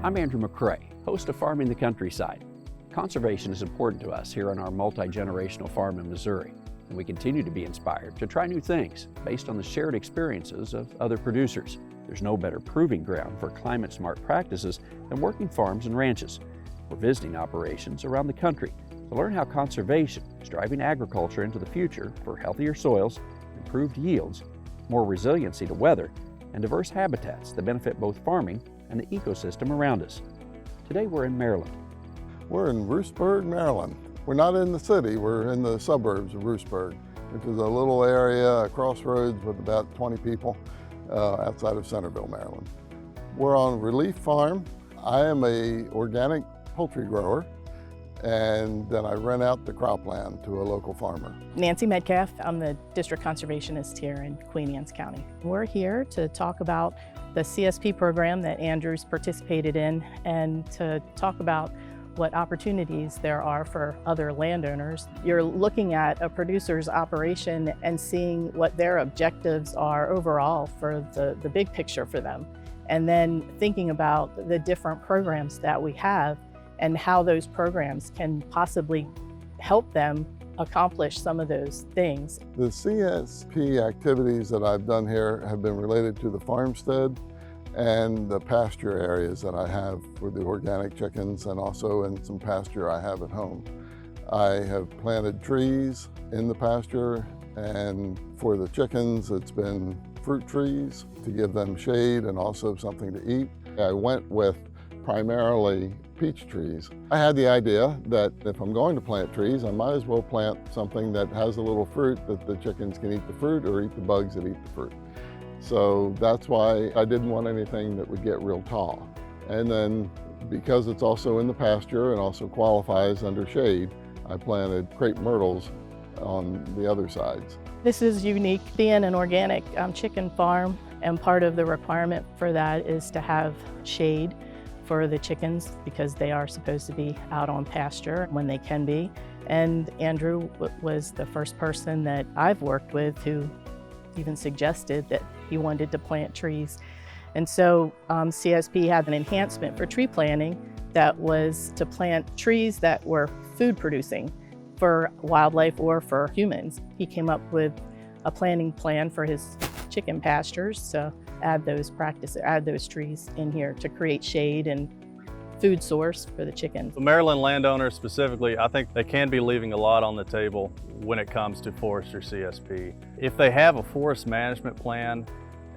I'm Andrew McCrae, host of Farming the Countryside. Conservation is important to us here on our multi-generational farm in Missouri, and we continue to be inspired to try new things based on the shared experiences of other producers. There's no better proving ground for climate-smart practices than working farms and ranches. We're visiting operations around the country to learn how conservation is driving agriculture into the future for healthier soils, improved yields, more resiliency to weather, and diverse habitats that benefit both farming and the ecosystem around us. Today we're in Maryland. We're in Roostburg, Maryland. We're not in the city, we're in the suburbs of Roostburg, which is a little area, a crossroads with about 20 people outside of Centerville, Maryland. We're on Relief Farm. I am an organic poultry grower, and then I rent out the cropland to a local farmer. Nancy Metcalf, I'm the district conservationist here in Queen Anne's County. We're here to talk about the CSP program that Andrew's participated in and to talk about what opportunities there are for other landowners. You're looking at a producer's operation and seeing what their objectives are overall for the big picture for them, and then thinking about the different programs that we have and how those programs can possibly help them accomplish some of those things. The CSP activities that I've done here have been related to the farmstead and the pasture areas that I have for the organic chickens, and also in some pasture I have at home. I have planted trees in the pasture, and for the chickens it's been fruit trees to give them shade and also something to eat. I went with primarily peach trees. I had the idea that if I'm going to plant trees, I might as well plant something that has a little fruit that the chickens can eat the fruit or eat the bugs that eat the fruit. So that's why I didn't want anything that would get real tall. And then because it's also in the pasture and also qualifies under shade, I planted crepe myrtles on the other sides. This is unique being an organic chicken farm, and part of the requirement for that is to have shade for the chickens because they are supposed to be out on pasture when they can be. And Andrew was the first person that I've worked with who even suggested that he wanted to plant trees. And so CSP had an enhancement for tree planting that was to plant trees that were food producing for wildlife or for humans. He came up with a planting plan for his chicken pastures to add those trees in here to create shade and food source for the chickens. The Maryland landowners specifically, I think they can be leaving a lot on the table when it comes to forestry CSP. If they have a forest management plan,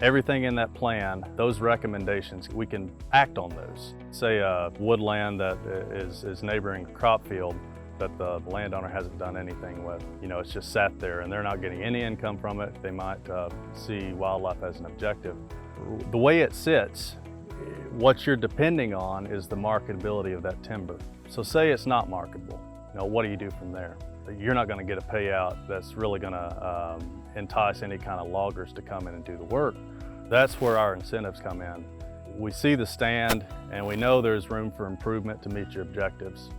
everything in that plan, those recommendations, we can act on those. Say a woodland that is neighboring a crop field that the landowner hasn't done anything with. You know, it's just sat there and they're not getting any income from it. They might see wildlife as an objective. The way it sits, what you're depending on is the marketability of that timber. So say it's not marketable, you know, what do you do from there? You're not going to get a payout that's really going to entice any kind of loggers to come in and do the work. That's where our incentives come in. We see the stand and we know there's room for improvement to meet your objectives.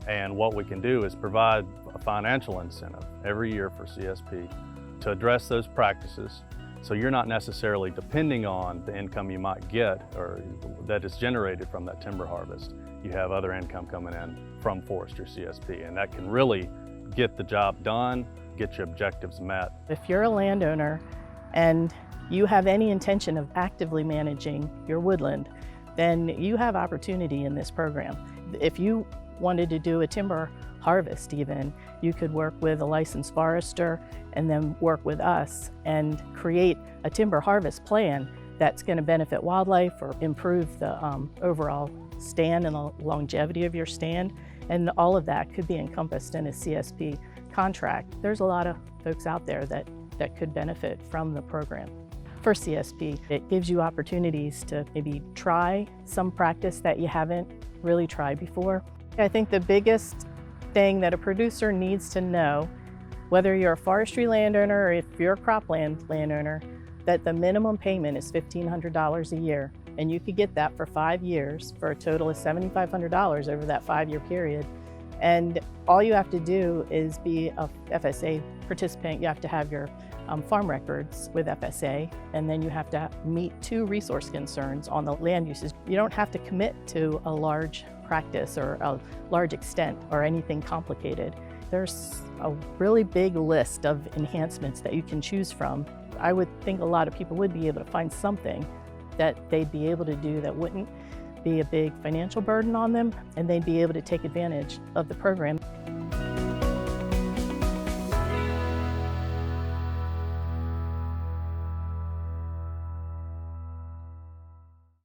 And what we can do is provide a financial incentive every year for CSP to address those practices. So you're not necessarily depending on the income you might get or that is generated from that timber harvest. You have other income coming in from forestry CSP, and that can really get the job done, get your objectives met. If you're a landowner and you have any intention of actively managing your woodland, then you have opportunity in this program. If you wanted to do a timber harvest even, you could work with a licensed forester and then work with us and create a timber harvest plan that's going to benefit wildlife or improve the overall stand and the longevity of your stand. And all of that could be encompassed in a CSP contract. There's a lot of folks out there that could benefit from the program. For CSP, it gives you opportunities to maybe try some practice that you haven't really tried before. I think the biggest thing that a producer needs to know, whether you're a forestry landowner or if you're a cropland landowner, that the minimum payment is $1,500 a year. And you could get that for 5 years for a total of $7,500 over that 5-year period. And all you have to do is be a FSA participant. You have to have your farm records with FSA, and then you have to meet 2 resource concerns on the land uses. You don't have to commit to a large practice or a large extent or anything complicated. There's a really big list of enhancements that you can choose from. I would think a lot of people would be able to find something that they'd be able to do that wouldn't be a big financial burden on them, and they'd be able to take advantage of the program.